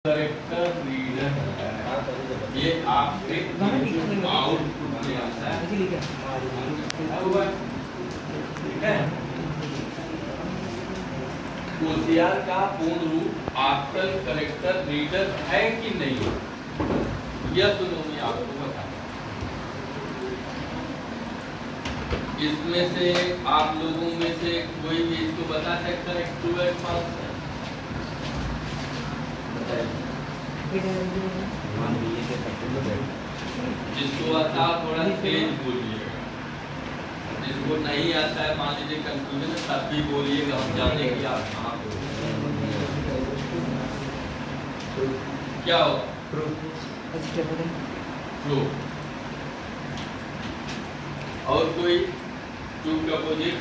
Character reader है, ये आपके आउटपुट में आता है। ठीक है, OCR का पूर्ण रूप ऑक्टल करेक्टर रीडर है कि नहीं, यह सुनो मैं आपको बताऊं। इसमें से आप लोगों में से कोई भी इसको बता सकता है ट्रू या फॉल्स है? जिसको आता थोड़ा तेज बोलिए, जिसको नहीं आता है मान लीजिए कंफ्यूजन है तब भी बोलिएगा, हम जाने की आप कहाँ क्या होगा? ट्रू। और कोई ट्रू का अपोजिट?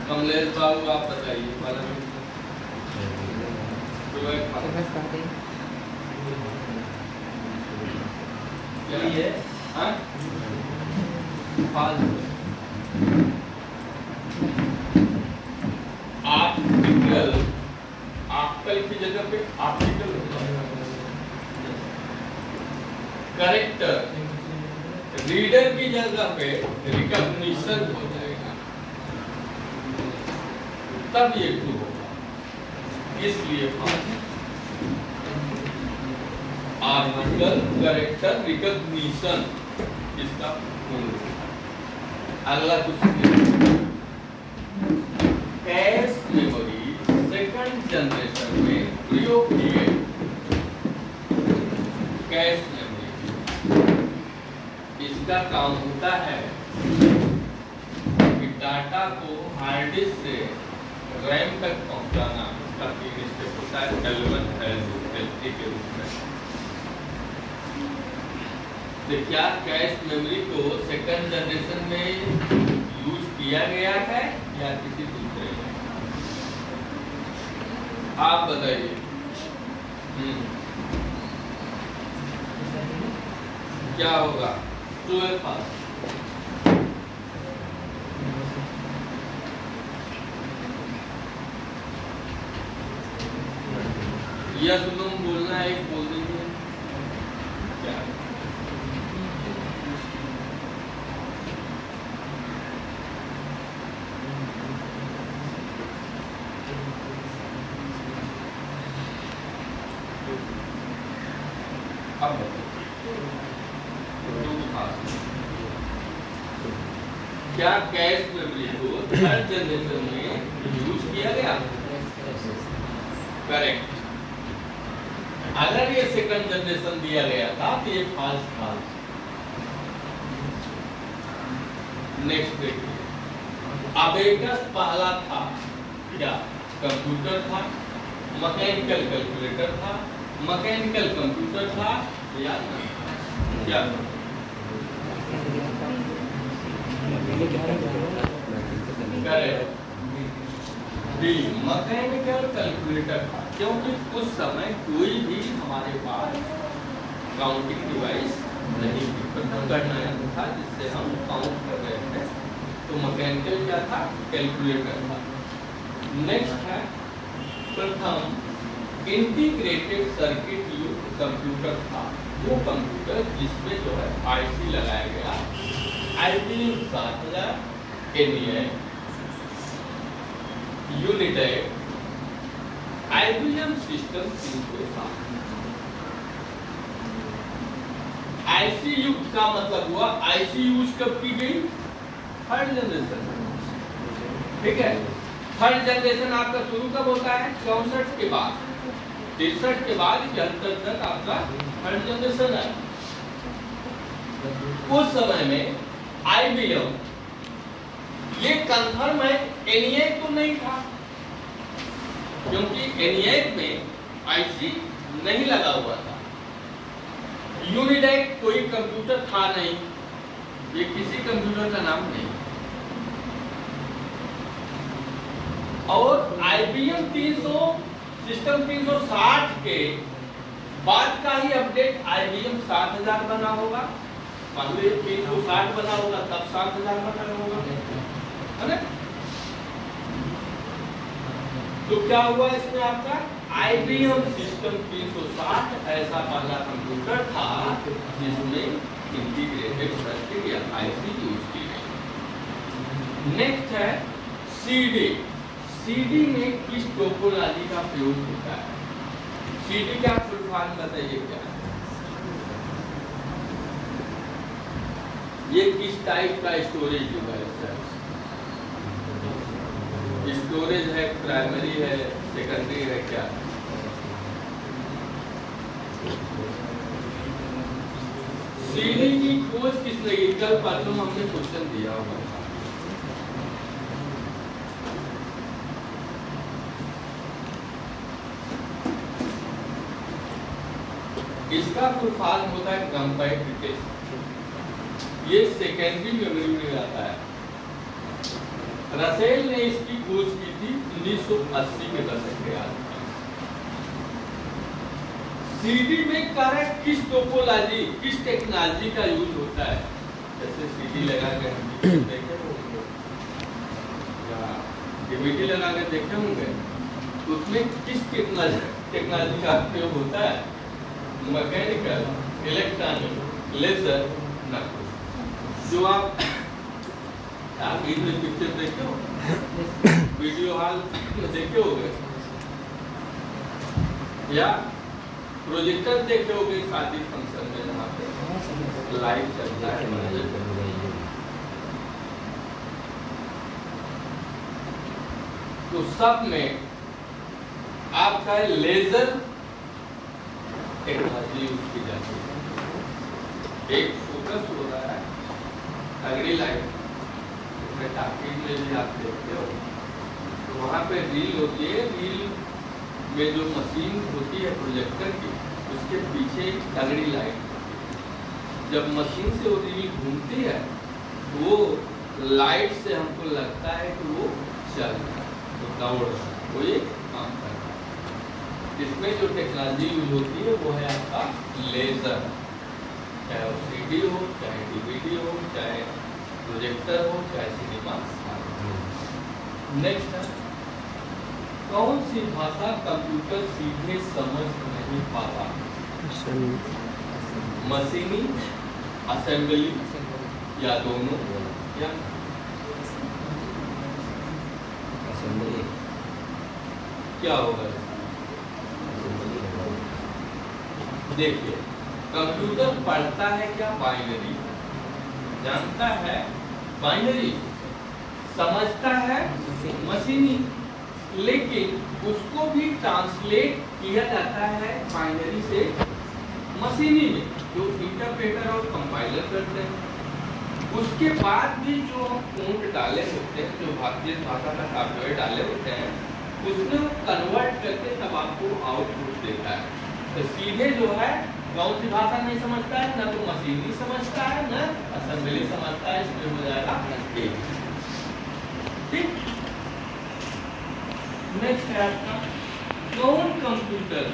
कमलेश बाबू आप बताइए। क्या है? आर्टिकल, आर्टिकल की जगह पे आर्टिकल होता है। करेक्टर रीडर की जगह पे रिकॉग्निशन हो जाएगा, तब ये ट्रू होगा। इसलिए आर्टिकल करेक्टर रिकॉग्निशन इसका पूर्ण रूप। अगला question, cache memory second generation में प्रयोग की गई। कैश मेमोरी इसका काम होता है कि डाटा को हार्ड डिस्क से रैम तक पहुंचाना। इसका तीन स्टेप होता है, L1 L2 के रूप में। तो क्या कैश मेमोरी को सेकंड जनरेशन में यूज किया गया है या किसी दूसरे में? आप बताइए। क्या होगा? ट्रू या फॉल्स? या तुम बोलना है, एक बोल दीजिए। क्या अब क्या कैश मेमोरी को थर्ड जनरेशन में यूज किया गया? करेक्ट। अगर ये सेकंड जनरेशन दिया गया था तो ये फॉल्स था। नेक्स्ट देखिए, अबेकस पहला था क्या? कंप्यूटर था, मैकेनिकल कैलकुलेटर था, मैकेनिकल कंप्यूटर था, याद नहीं क्या? करेक्ट, बी मैकेनिकल कैलकुलेटर था, क्योंकि उस समय कोई भी हमारे पास काउंटिंग डिवाइस नहीं थी, प्रथम गणना यंत्र था जिससे हम काउंट कर रहे थे, तो मैकेनिकल क्या था? कैलकुलेटर था। नेक्स्ट है प्रथम इंटीग्रेटेड सर्किट युक्त कंप्यूटर था, वो कंप्यूटर जिसमें जो है आईसी लगाया गया, IBM 7000, ENIAC, Unitech, IBM system 307। IC युक्त का मतलब हुआ आईसी यूज कब की गई? Third generation. ठीक है, थर्ड जनरेशन आपका शुरू कब होता है? 64 के बाद, 63 के बाद 71 तक आपका थर्ड जनरेशन है। उस समय में IBM ये कंफर्म है, ENIAC तो नहीं था, क्योंकि ENIAC में आईसी नहीं लगा हुआ था। यूनिटेक कोई कंप्यूटर था नहीं, ये किसी कंप्यूटर का नाम नहीं। और IBM 300 सिस्टम 360 के बाद का ही अपडेट IBM 7000 बना होगा, पहले 360 बना होगा तब 7000 बना होगा, है ना? तो क्या हुआ इसमें आपका IBM सिस्टम 360 ऐसा पहला कंप्यूटर था जिसमें इंटीग्रेटेड सर्किट या IC यूज की गई। नेक्स्ट है CD। CD में किस टोपोलॉजी का प्रयोग होता है? CD का फुल फॉर्म बताइए क्या है? ये किस टाइप का स्टोरेज डिवाइस है? स्टोरेज है, प्राइमरी है, सेकेंडरी है, क्या? CD की खोज किसने की? कल परसों हमने क्वेश्चन दिया हुआ था। इसका फुल फॉर्म होता है कंपैक्ट टेस्ट। ये सेकेंडरी मेमोरी में आता है। रसेल ने इसकी खोज की थी 1980 के दशक के आसपास। CD में कार्य किस टोपोलॉजी, किस टेक्नोलॉजी का यूज होता है? जैसे CD लगा के हम देखे होंगे या DVD लगा के देखे होंगे, उसमें किस टेक्नोलॉजी का प्रयोग होता है? मैकेनिकल, इलेक्ट्रॉनिक, लेजर, ना। जो आप पिक्चर देखे हो, वीडियो हॉल में देखे होंगे या प्रोजेक्टर देखे होंगे शादी फंक्शन में जहाँ पे लाइव चलता है। तो सब में आपका लेजर टेक्नोलॉजी यूज की जाती है। एक फोकस हो रहा है, अगली लाइट टाकीज में भी आप देखते हो तो वहाँ पे रील होती है। रील में जो मशीन होती है प्रोजेक्टर की, उसके पीछे तगड़ी लाइट होती है। जब मशीन से वो रील घूमती है तो वो लाइट से हमको लगता है कि वो चल रहा है, तो दौड़ रहा है, वो ये काम कर रहा है। इसमें जो टेक्नोलॉजी यूज होती है वो है आपका लेजर। चाहे वो CD हो, चाहे DVD हो, चाहे प्रोजेक्टर हो, चाहे सिनेमा। नेक्स्ट है कौन सी भाषा कंप्यूटर सीधे समझ नहीं पाता? मशीनी, असेंबली या दोनों या असेंबली? क्या होगा? देखिए, कंप्यूटर पढ़ता है क्या? बाइनरी जानता है, बाइनरी समझता है, मशीनी। लेकिन उसको भी ट्रांसलेट किया जाता है बाइनरी से मशीनी में, जो इंटरप्रेटर और कंपाइलर करते हैं। उसके बाद भी जो कोड डाले होते हैं, जो भारतीय भाषा का सॉफ्टवेयर डाले होते हैं, उसमें वो कन्वर्ट करके तब आपको आउटपुट देता है। तो सीधे जो है कौन सी भाषा नहीं समझता है? ना तो मशीनी समझता है, ना असेंबली समझता है। इसमें हो जाएगा ठीक। नेक्स्ट है आपका कौन कंप्यूटर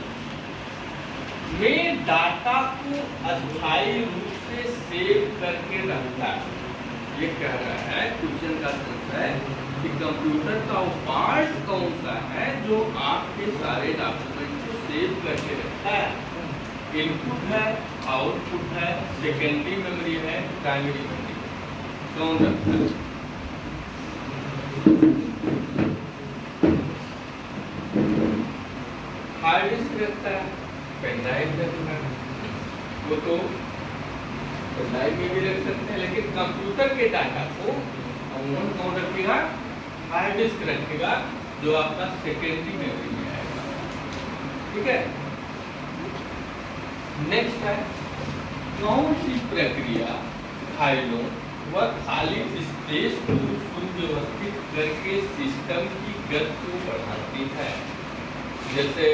में डाटा को अस्थायी रूप से सेव करके रखता है? ये कह रहा है, क्वेश्चन का सेंस है कि कंप्यूटर का वो पार्ट कौन सा है जो आपके सारे डॉक्यूमेंट को सेव करके रखता है? इनपुट है, आउटपुट है, सेकेंडरी मेमोरी है, प्राइमरी मेमोरी? कौन रखता है? हार्ड डिस्क रखता है, पेन ड्राइव रखता है। वो तो पेन ड्राइव में भी रख सकते हैं, लेकिन कंप्यूटर के डाटा को कौन रखेगा? हार्ड डिस्क रखेगा, जो आपका सेकेंडरी मेमोरी में आएगा। ठीक है। नेक्स्ट है कौन सी प्रक्रिया फाइलों व खाली स्पेस को सुव्यवस्थित करके सिस्टम की गति को बढ़ाती है? जैसे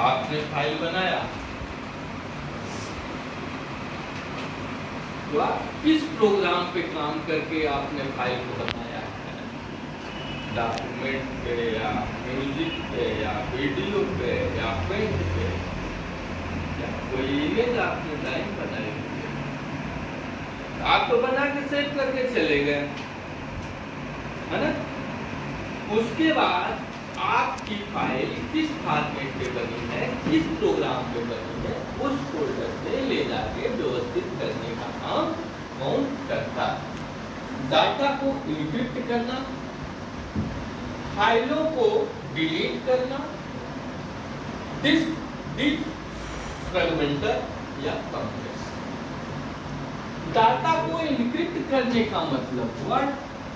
आपने फाइल बनाया तो आप किस प्रोग्राम पे काम करके आपने फाइल को बनाया है? डॉक्यूमेंट पे या म्यूजिक पे या वीडियो पे या पेंट पे या कोई इमेज आपने ड्राइंग बनाई, आप तो बना के सेव करके चले गए, है ना? उसके बाद आपकी फाइल किस फॉर्मेट पे बनी है, किस प्रोग्राम पे बनी है, उस फोल्डर से ले जाके व्यवस्थित करने का काम कौन करता है। डाटा को इनक्रिप्ट करना, फाइलों को डिलीट करना, डिस्क फ्रेगमेंटर या कंप्रेस। डाटा को इनक्रिप्ट करने का मतलब हुआ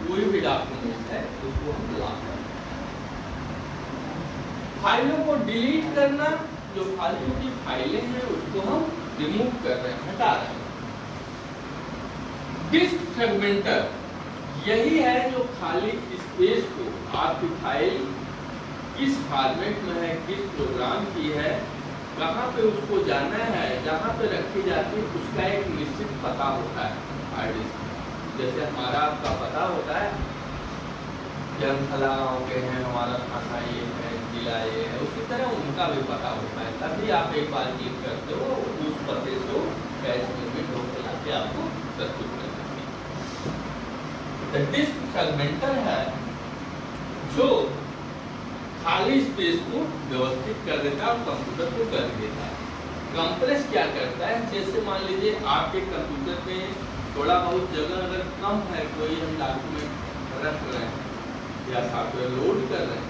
कोई भी डॉक्यूमेंट है उसको हम लॉक करना। फाइलों को डिलीट करना, जो फालतू की फाइलें हैं उसको हम रिमूव कर रहे हैं, हटा रहे हैं। डिस्क फ्रेगमेंटर यही है जो खाली स्पेस को, आपकी फाइल किस फॉर्मेट में है, किस प्रोग्राम की है, कहाँ पे उसको जाना है, जहाँ पे रखी जाती है उसका एक निश्चित पता होता है हार्ड डिस्क। जैसे हमारा आपका पता होता है कि हम फला गाँव के हैं, हमारा थाना ये है, जिला ये है, उसी तरह उनका भी पता होता है। तभी आप एक बार क्लिक करते हो उस पते से कैश में ढोक के आपको प्रस्तुत कर सकते हैं। डिस्क फ्रेगमेंटर है जो खाली स्पेस को व्यवस्थित कर देता है और कंप्यूटर को कर देता है। कंप्रेस क्या करता है, जैसे मान लीजिए आपके कंप्यूटर में थोड़ा बहुत जगह अगर कम है, कोई हम डॉक्यूमेंट रख रहे हैं या सॉफ्टवेयर लोड कर रहे हैं,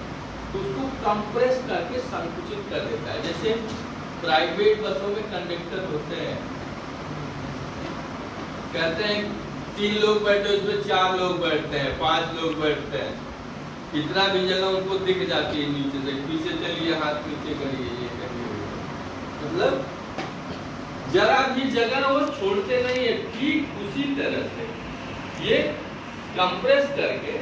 तो उसको कंप्रेस करके संकुचित कर देता है। जैसे प्राइवेट बसों में कंडक्टर होते हैं, कहते हैं 3 लोग बैठे उसमें 4 लोग बैठते हैं, 5 लोग बैठते हैं, इतना भी जगह उनको दिख जाती है नीचे से, पीछे चलिए, हाथ नीचे करिए, ये करिए, मतलब जरा भी जगह वो छोड़ते नहीं है। ठीक उसी तरह से ये कंप्रेस करके,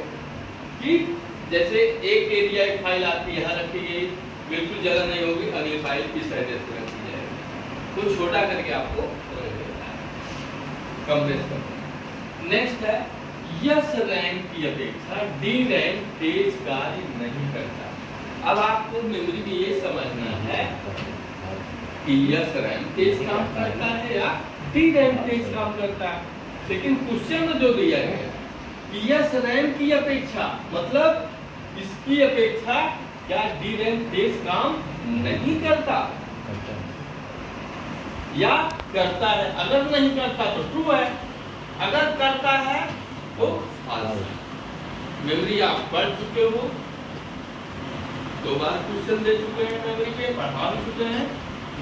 ठीक जैसे एक एरिया की फाइल आती है, यहाँ रखी गई, बिल्कुल जगह नहीं होगी, अगली फाइल किस एड्रेस पे रखी जाएगी, तो छोटा करके आपको कंप्रेस करना। नेक्स्ट है यस रैम की अपेक्षा डी रैम तेज कार्य नहीं करता। अब आपको मेमोरी में ये समझना है कि यस रैम तेज काम करता है या डी रैम तेज काम करता है। लेकिन क्वेश्चन में जो दिया गया कि यस रैम की अपेक्षा, मतलब इसकी अपेक्षा क्या डी रैम तेज काम नहीं करता या करता है। अगर नहीं करता तो ट्रू है, अगर करता है तो फॉल्स है। मेमोरी आप पढ़ चुके हो, 2 बार क्वेश्चन दे चुके हैं, मेमोरी पे पढ़ा भी चुके हैं,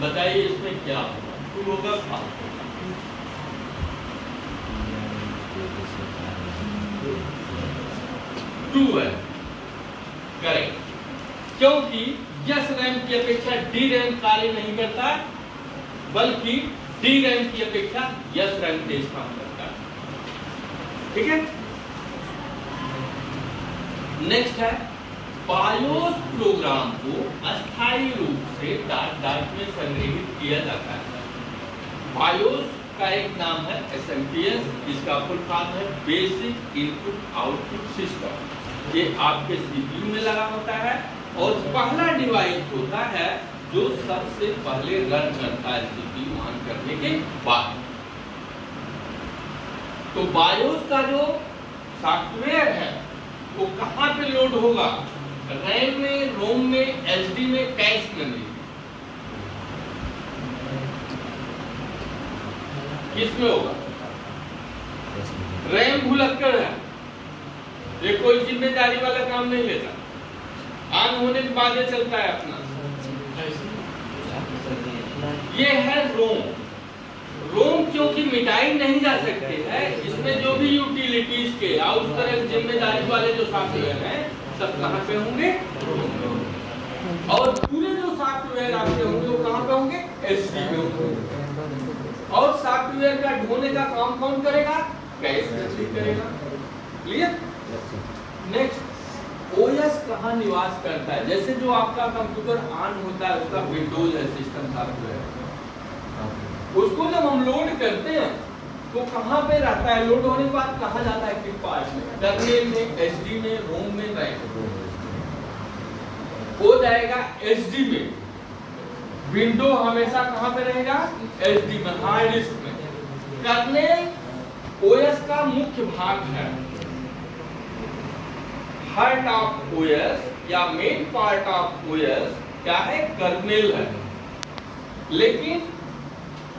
बताइए इसमें क्या होगा, ट्रू होगा फॉल्स होगा। ट्रू है, करेक्ट, क्योंकि यस रैम की अपेक्षा डी रैम कार्य नहीं करता, बल्कि डी रैम की अपेक्षा यस रैम तेज काम करता है। ठीक है, नेक्स्ट है बायोस प्रोग्राम को अस्थायी रूप से डाटा में संग्रहित किया जाता है। बायोस का एक नाम है SMPS, इसका फुल फॉर्म है बेसिक इनपुट आउटपुट सिस्टम। ये आपके CPU में लगा होता है और पहला डिवाइस होता है जो सबसे पहले रन करता है CPU ऑन करने के बाद। तो बायोस का जो सॉफ्टवेयर है वो कहाँ पे लोड होगा, रैम में, रोम में, SD में, कैश मेमोरी, किसमें होगा? रैम भुलक्कड़ है, ये कोई जिम्मेदारी वाला काम नहीं लेता, ऑन होने के बाद ये चलता है अपना। ये है रोम। रोम क्योंकि मिटाई नहीं जा सकती है, इसमें जो भी यूटिलिटीज के या उस तरह जिम्मेदारी वाले जो सॉफ्टवेयर हैं सब कहाँ पे होंगे? और पूरे जो सॉफ्टवेयर आपके होंगे वो कहाँ पे होंगे? SD में होंगे। और सॉफ्टवेयर का ढोने का काम कौन करेगा? कैश मेमोरी करेगा। क्लियर? नेक्स्ट, OS कहाँ निवास करता है? जैसे जो आपका कंप्यूटर ऑन होता है उसका विंडोज है, सिस्टम सॉफ्टवेयर, उसको जब हम लोड करते हैं तो कहाँ पे रहता है? लोड होने के बाद कहाँ जाता है? किस पार्ट में? कर्नेल में, SD में, रोम में, रैम हो जाएगा SD में। विंडो हमेशा कहाँ पे रहेगा? SD में, हार्ड डिस्क में। कर्नेल OS का मुख्य भाग है। हार्ट ऑफ ओएस या मेन पार्ट ऑफ ओएस क्या है, कर्नेल है। लेकिन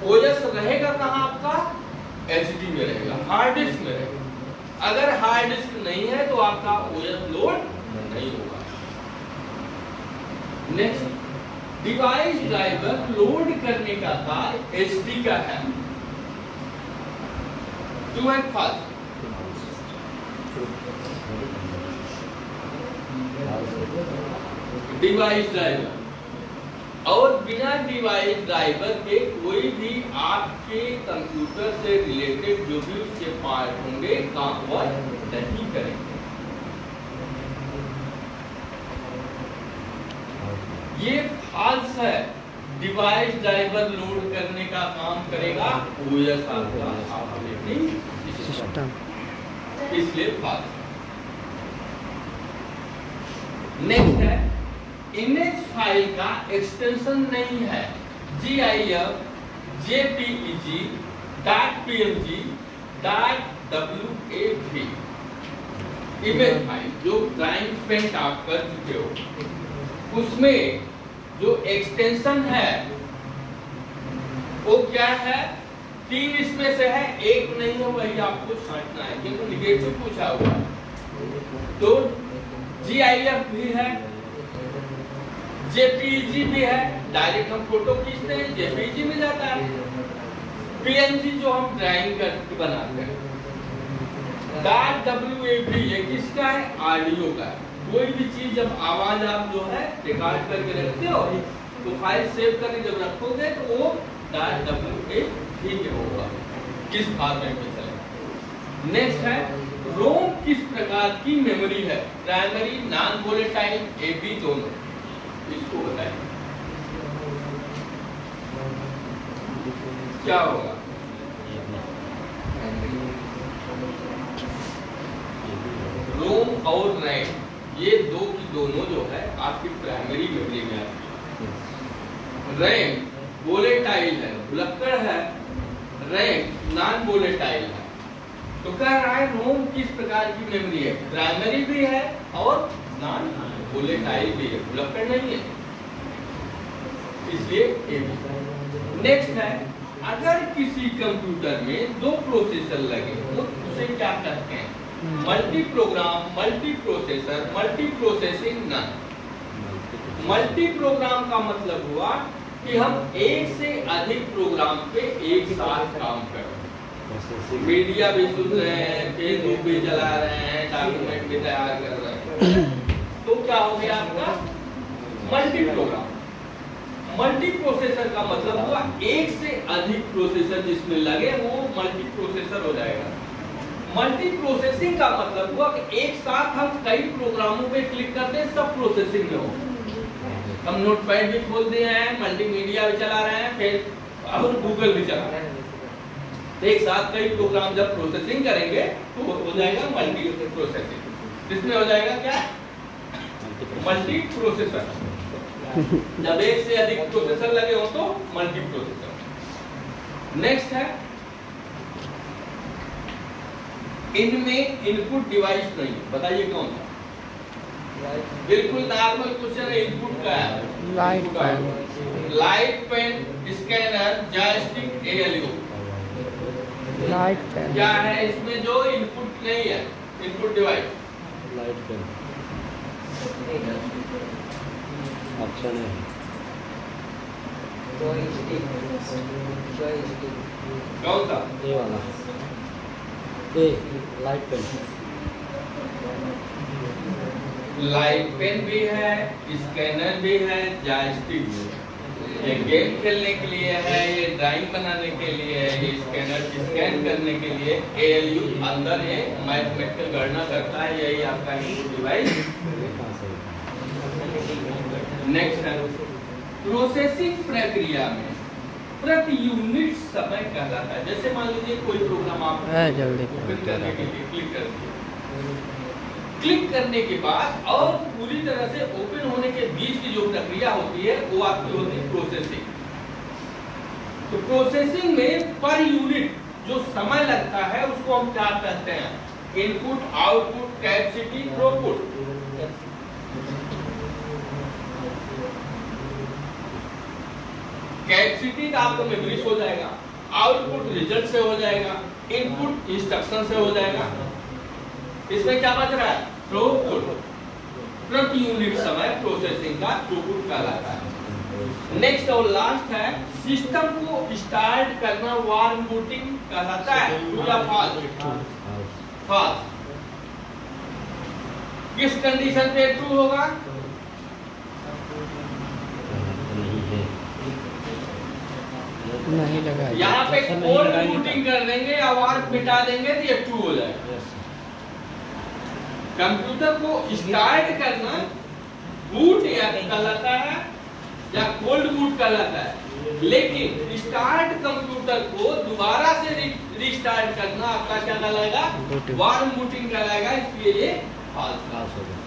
ओएस रहेगा कहां आपका, एचडी में रहेगा, हार्ड डिस्क में रहेगा। अगर हार्ड डिस्क नहीं है तो आपका ओएस लोड नहीं होगा। नेक्स्ट, डिवाइस ड्राइवर लोड करने का कार्य एचडी का है। True and false? Device driver, और बिना डिवाइस ड्राइवर के कोई भी आपके कंप्यूटर से रिलेटेड जो भी उसके पार्ट होंगे काम वर्क नहीं करेंगे। ये फॉल्स है। डिवाइस ड्राइवर लोड करने का काम करेगा ओएस आपका ऑपरेटिंग सिस्टम, इसलिए फॉल्स। नेक्स्ट है, इमेज फाइल का एक्सटेंशन नहीं है GIF, JPEG, .png, .wav। Image file जो ड्राइंग प्रिंट आप कर चुके हो, उसमें जो एक्सटेंशन है वो क्या है, 3 इसमें से है, 1 नहीं है, वही आपको छांटना है क्योंकि निगेटिव पूछा हुआ। तो GIF भी है, JPEG भी है, डायरेक्ट हम फोटो खींचते हैं JPEG में जाता है। PNG जो हम ड्राइंग करके बनाते हैं। .wav ये किसका है, ऑडियो का है। कोई भी चीज जब आवाज आप जो है रिकॉर्ड करके रखते हो तो फाइल सेव करके जब रखोगे तो वो .wav में होगा, किस फॉर्मेट में चलेगा। नेक्स्ट है, रोम किस प्रकार की मेमोरी है, प्राइमरी, नॉन वोलेटाइल, AB दोनों, इसको बताएं क्या होगा। रोम और रैम ये दो की दोनों जो है आपकी प्राइमरी मेमोरी में आती है। रैम वोलेटाइल है, भुलक्कड़ है, रैम नॉन वोलेटाइल है। तो कह रहा है रोम किस प्रकार की मेमोरी है, प्राइमरी भी है और नॉन वोलेटाइल भी है, भुलक्कड़ नहीं है, इसलिए AB। नेक्स्ट है, अगर किसी कंप्यूटर में 2 प्रोसेसर लगे तो उसे क्या कहते हैं, multi program, multi processor, multi processing none. Multi program का मतलब हुआ कि हम एक से अधिक प्रोग्राम पे एक साथ काम कर रहे हैं, मीडिया भी सुन रहे हैं, फेसबुक भी चला रहे हैं, डॉक्यूमेंट भी तैयार कर रहे हैं, तो क्या हो गया आपका मल्टी प्रोग्राम। मल्टी प्रोसेसर का मतलब हुआ एक से अधिक प्रोसेसर जिसमें लगे वो मल्टी प्रोसेसर हो जाएगा। मल्टी प्रोसेसिंग का मतलब हुआ कि एक साथ हम कई प्रोग्रामों पे क्लिक करते हैं, सब प्रोसेसिंग में हो। हम नोटपैड भी खोल दिए हैं, मल्टीमीडिया भी चला रहे हैं, फिर और गूगल भी चला रहे हैं। एक साथ कई प्रोग्राम जब प्रोसेसिंग करेंगे तो हो जाएगा मल्टी प्रोसेसिंग। इसमें हो जाएगा क्या, मल्टी प्रोसेसर। जब एक से अधिक प्रोसेसर लगे हो तो मल्टी प्रोसेसर। नेक्स्ट है, इनमें इनपुट डिवाइस नहीं, बताइए कौन सा। बिल्कुल नॉर्मल क्वेश्चन है, इनपुट का है, light pen, scanner, joystick, ALU। Light pen क्या है इसमें जो इनपुट नहीं है, input device, light pen option है, कौन सा, ये वाला, a light pen. Light pen भी है, स्कैनर भी है, जॉयस्टिक भी है। ये गेम खेलने के लिए है, ये ड्राइंग बनाने के लिए है, ये स्कैनर स्कैन करने के लिए, ALU अंदर ये मैथमेटिकल गणना करता है, यही आपका इनपुट डिवाइस। नेक्स्ट है, प्रोसेसिंग प्रक्रिया में प्रति यूनिट समय कहलाता है। जैसे मान लीजिए कोई प्रोग्राम आप जल्दी ओपन करने के लिए क्लिक कर दिए, क्लिक करने के बाद और पूरी तरह से ओपन होने के बीच की जो प्रक्रिया होती है वो आपकी होती है प्रोसेसिंग। तो प्रोसेसिंग में पर यूनिट जो समय लगता है उसको हम क्या कहते हैं, input, output, capacity, throughput. Capacity का आपको मेमोरी हो जाएगा, आउटपुट रिजल्ट से हो जाएगा, इनपुट इंस्ट्रक्शन से हो जाएगा। इसमें क्या बच रहा है? थ्रूपुट। प्रति यूनिट समय प्रोसेसिंग का थ्रूपुट कहलाता है। नेक्स्ट और लास्ट है, सिस्टम को स्टार्ट करना वार्म बूटिंग कहलाता है। ट्रू या फॉल्स? फॉल्स। किस कंडीशन पे ट्रू होगा? नहीं लगा, यहाँ पे कोल्ड बूटिंग कर देंगे या वार्म मिटा देंगे तो ये ट्रू हो जाएगा। कंप्यूटर को स्टार्ट करना बूट या कहलाता है या कोल्ड बूट कहलाता है, लेकिन स्टार्ट कंप्यूटर को दोबारा से रीस्टार्ट करना आपका क्या कहलाएगा? वार्म बूटिंग कहलाएगा। इसलिए ये फॉल्स होगा।